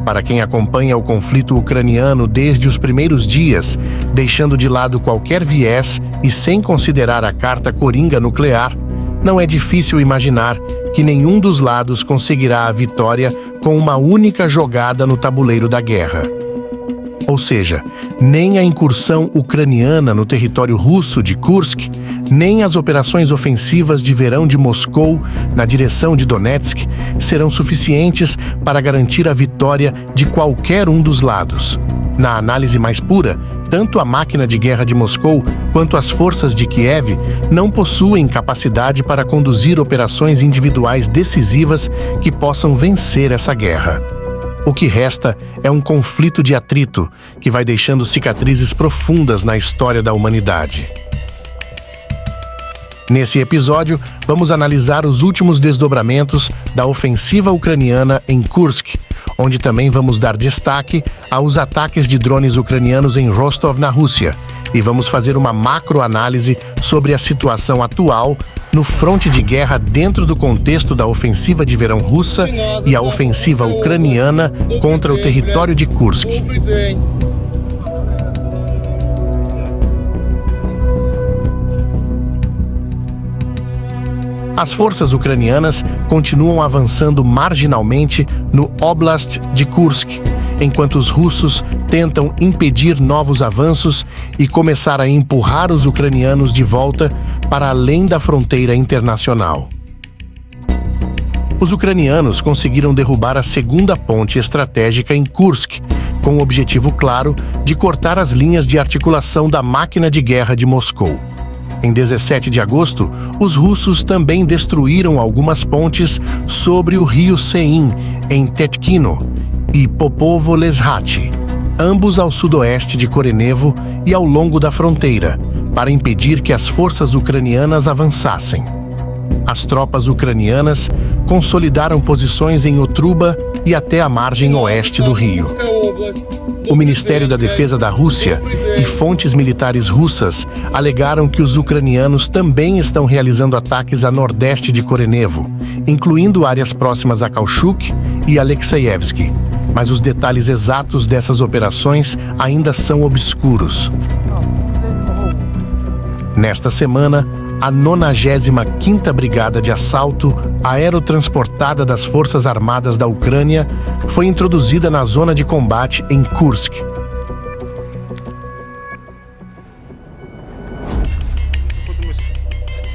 Para quem acompanha o conflito ucraniano desde os primeiros dias, deixando de lado qualquer viés e sem considerar a carta coringa nuclear, não é difícil imaginar que nenhum dos lados conseguirá a vitória com uma única jogada no tabuleiro da guerra. Ou seja, nem a incursão ucraniana no território russo de Kursk, nem as operações ofensivas de verão de Moscou na direção de Donetsk serão suficientes para garantir a vitória de qualquer um dos lados. Na análise mais pura, tanto a máquina de guerra de Moscou quanto as forças de Kiev não possuem capacidade para conduzir operações individuais decisivas que possam vencer essa guerra. O que resta é um conflito de atrito que vai deixando cicatrizes profundas na história da humanidade. Nesse episódio, vamos analisar os últimos desdobramentos da ofensiva ucraniana em Kursk, onde também vamos dar destaque aos ataques de drones ucranianos em Rostov, na Rússia, e vamos fazer uma macroanálise sobre a situação atual no fronte de guerra dentro do contexto da ofensiva de verão russa e a ofensiva ucraniana contra o território de Kursk. As forças ucranianas continuam avançando marginalmente no Oblast de Kursk, enquanto os russos tentam impedir novos avanços e começar a empurrar os ucranianos de volta para além da fronteira internacional. Os ucranianos conseguiram derrubar a segunda ponte estratégica em Kursk, com o objetivo claro de cortar as linhas de articulação da máquina de guerra de Moscou. Em 17 de agosto, os russos também destruíram algumas pontes sobre o rio Sein, em Tetkino, e Popovo-Leshat, ambos ao sudoeste de Korenevo e ao longo da fronteira, para impedir que as forças ucranianas avançassem. As tropas ucranianas consolidaram posições em Otruba e até a margem oeste do rio. O Ministério da Defesa da Rússia e fontes militares russas alegaram que os ucranianos também estão realizando ataques a nordeste de Korenevo, incluindo áreas próximas a Kauchuk e Alexeyevsky, mas os detalhes exatos dessas operações ainda são obscuros. Nesta semana, a 95ª Brigada de Assalto Aerotransportada das Forças Armadas da Ucrânia foi introduzida na zona de combate em Kursk.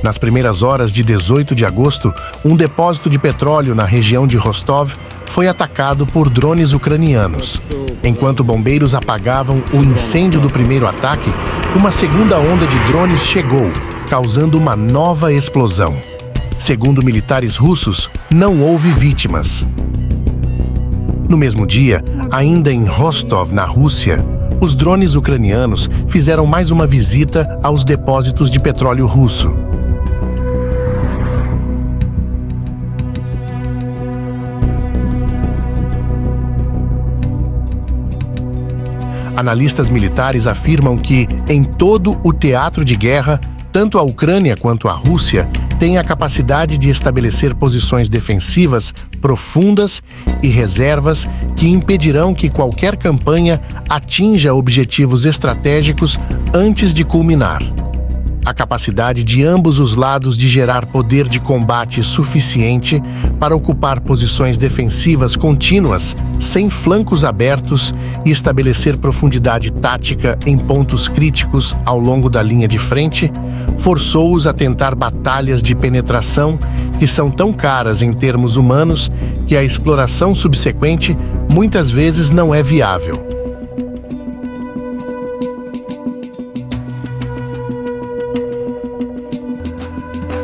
Nas primeiras horas de 18 de agosto, um depósito de petróleo na região de Rostov foi atacado por drones ucranianos. Enquanto bombeiros apagavam o incêndio do primeiro ataque, uma segunda onda de drones chegou, causando uma nova explosão. Segundo militares russos, não houve vítimas. No mesmo dia, ainda em Rostov, na Rússia, os drones ucranianos fizeram mais uma visita aos depósitos de petróleo russo. Analistas militares afirmam que, em todo o teatro de guerra, tanto a Ucrânia quanto a Rússia têm a capacidade de estabelecer posições defensivas profundas e reservas que impedirão que qualquer campanha atinja objetivos estratégicos antes de culminar. A capacidade de ambos os lados de gerar poder de combate suficiente para ocupar posições defensivas contínuas, sem flancos abertos, e estabelecer profundidade tática em pontos críticos ao longo da linha de frente, forçou-os a tentar batalhas de penetração que são tão caras em termos humanos que a exploração subsequente muitas vezes não é viável.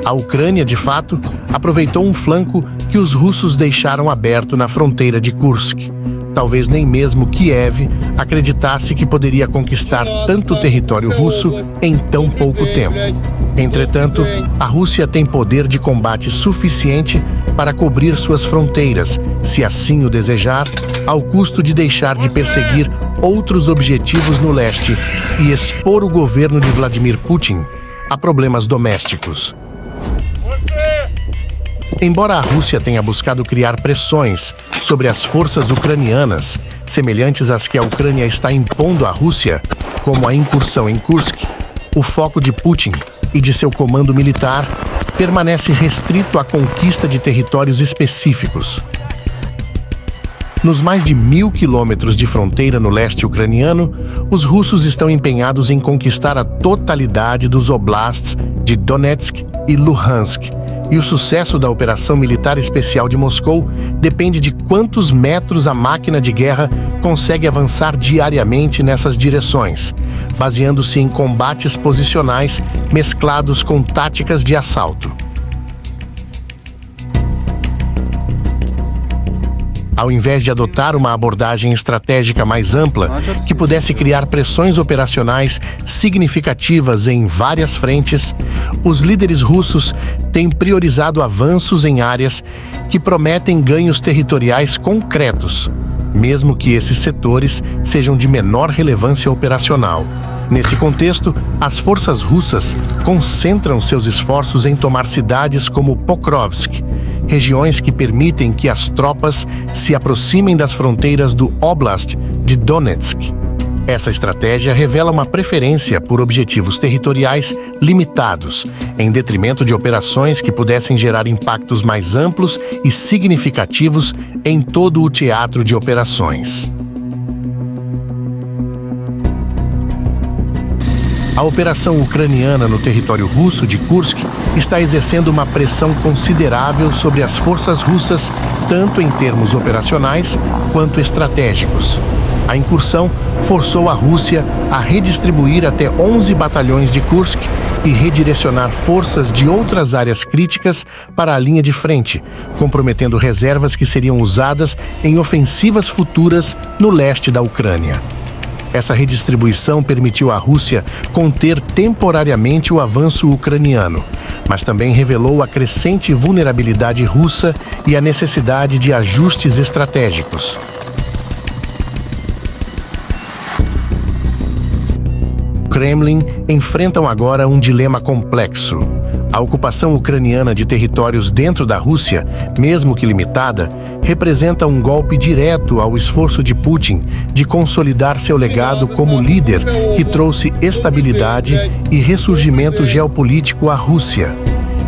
A Ucrânia, de fato, aproveitou um flanco que os russos deixaram aberto na fronteira de Kursk. Talvez nem mesmo Kiev acreditasse que poderia conquistar tanto território russo em tão pouco tempo. Entretanto, a Rússia tem poder de combate suficiente para cobrir suas fronteiras, se assim o desejar, ao custo de deixar de perseguir outros objetivos no leste e expor o governo de Vladimir Putin a problemas domésticos. Embora a Rússia tenha buscado criar pressões sobre as forças ucranianas, semelhantes às que a Ucrânia está impondo à Rússia, como a incursão em Kursk, o foco de Putin e de seu comando militar permanece restrito à conquista de territórios específicos. Nos mais de 1.000 quilômetros de fronteira no leste ucraniano, os russos estão empenhados em conquistar a totalidade dos oblasts de Donetsk e Luhansk, e o sucesso da Operação Militar Especial de Moscou depende de quantos metros a máquina de guerra consegue avançar diariamente nessas direções, baseando-se em combates posicionais mesclados com táticas de assalto. Ao invés de adotar uma abordagem estratégica mais ampla, que pudesse criar pressões operacionais significativas em várias frentes, os líderes russos têm priorizado avanços em áreas que prometem ganhos territoriais concretos, mesmo que esses setores sejam de menor relevância operacional. Nesse contexto, as forças russas concentram seus esforços em tomar cidades como Pokrovsk, regiões que permitem que as tropas se aproximem das fronteiras do Oblast de Donetsk. Essa estratégia revela uma preferência por objetivos territoriais limitados, em detrimento de operações que pudessem gerar impactos mais amplos e significativos em todo o teatro de operações. A operação ucraniana no território russo de Kursk está exercendo uma pressão considerável sobre as forças russas, tanto em termos operacionais quanto estratégicos. A incursão forçou a Rússia a redistribuir até 11 batalhões de Kursk e redirecionar forças de outras áreas críticas para a linha de frente, comprometendo reservas que seriam usadas em ofensivas futuras no leste da Ucrânia. Essa redistribuição permitiu à Rússia conter temporariamente o avanço ucraniano, mas também revelou a crescente vulnerabilidade russa e a necessidade de ajustes estratégicos. O Kremlin enfrentam agora um dilema complexo. A ocupação ucraniana de territórios dentro da Rússia, mesmo que limitada, representa um golpe direto ao esforço de Putin de consolidar seu legado como líder que trouxe estabilidade e ressurgimento geopolítico à Rússia.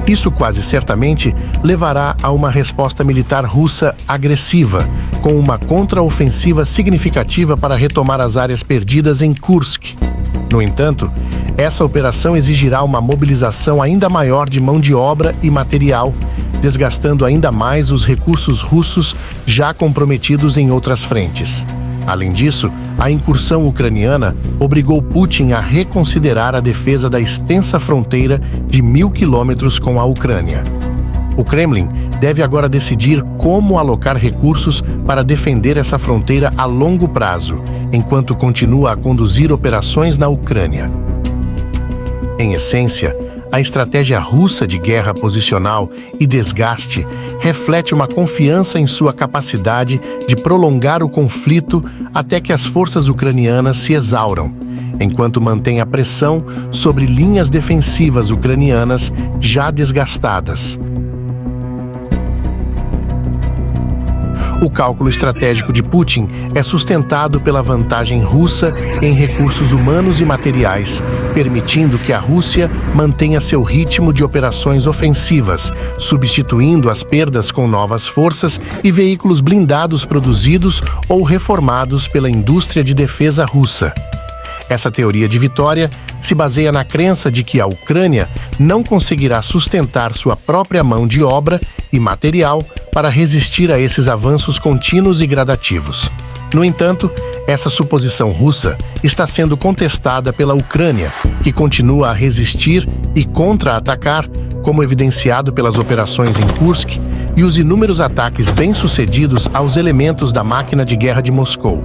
Isso quase certamente levará a uma resposta militar russa agressiva, com uma contraofensiva significativa para retomar as áreas perdidas em Kursk. No entanto, essa operação exigirá uma mobilização ainda maior de mão de obra e material, desgastando ainda mais os recursos russos já comprometidos em outras frentes. Além disso, a incursão ucraniana obrigou Putin a reconsiderar a defesa da extensa fronteira de 1.000 quilômetros com a Ucrânia. O Kremlin deve agora decidir como alocar recursos para defender essa fronteira a longo prazo, enquanto continua a conduzir operações na Ucrânia. Em essência, a estratégia russa de guerra posicional e desgaste reflete uma confiança em sua capacidade de prolongar o conflito até que as forças ucranianas se exauram, enquanto mantém a pressão sobre linhas defensivas ucranianas já desgastadas. O cálculo estratégico de Putin é sustentado pela vantagem russa em recursos humanos e materiais, permitindo que a Rússia mantenha seu ritmo de operações ofensivas, substituindo as perdas com novas forças e veículos blindados produzidos ou reformados pela indústria de defesa russa. Essa teoria de vitória se baseia na crença de que a Ucrânia não conseguirá sustentar sua própria mão de obra e material para resistir a esses avanços contínuos e gradativos. No entanto, essa suposição russa está sendo contestada pela Ucrânia, que continua a resistir e contra-atacar, como evidenciado pelas operações em Kursk e os inúmeros ataques bem-sucedidos aos elementos da máquina de guerra de Moscou.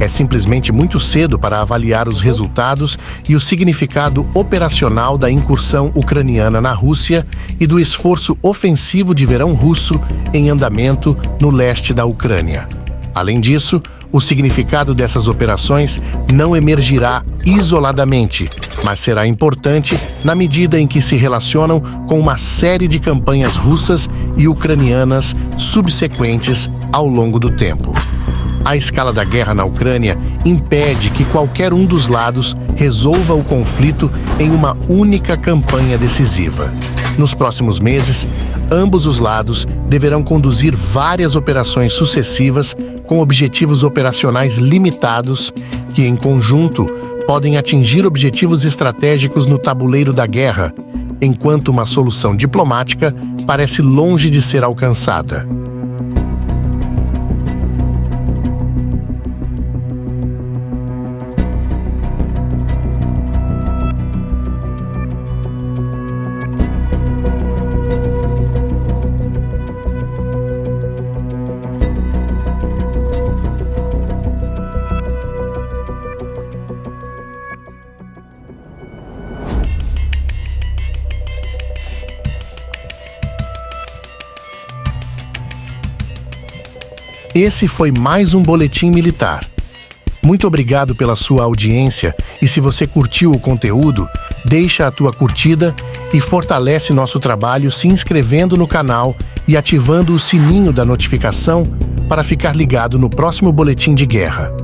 É simplesmente muito cedo para avaliar os resultados e o significado operacional da incursão ucraniana na Rússia e do esforço ofensivo de verão russo em andamento no leste da Ucrânia. Além disso, o significado dessas operações não emergirá isoladamente, mas será importante na medida em que se relacionam com uma série de campanhas russas e ucranianas subsequentes ao longo do tempo. A escala da guerra na Ucrânia impede que qualquer um dos lados resolva o conflito em uma única campanha decisiva. Nos próximos meses, ambos os lados deverão conduzir várias operações sucessivas com objetivos operacionais limitados que, em conjunto, podem atingir objetivos estratégicos no tabuleiro da guerra, enquanto uma solução diplomática parece longe de ser alcançada. Esse foi mais um Boletim Militar. Muito obrigado pela sua audiência e se você curtiu o conteúdo, deixa a tua curtida e fortalece nosso trabalho se inscrevendo no canal e ativando o sininho da notificação para ficar ligado no próximo Boletim de Guerra.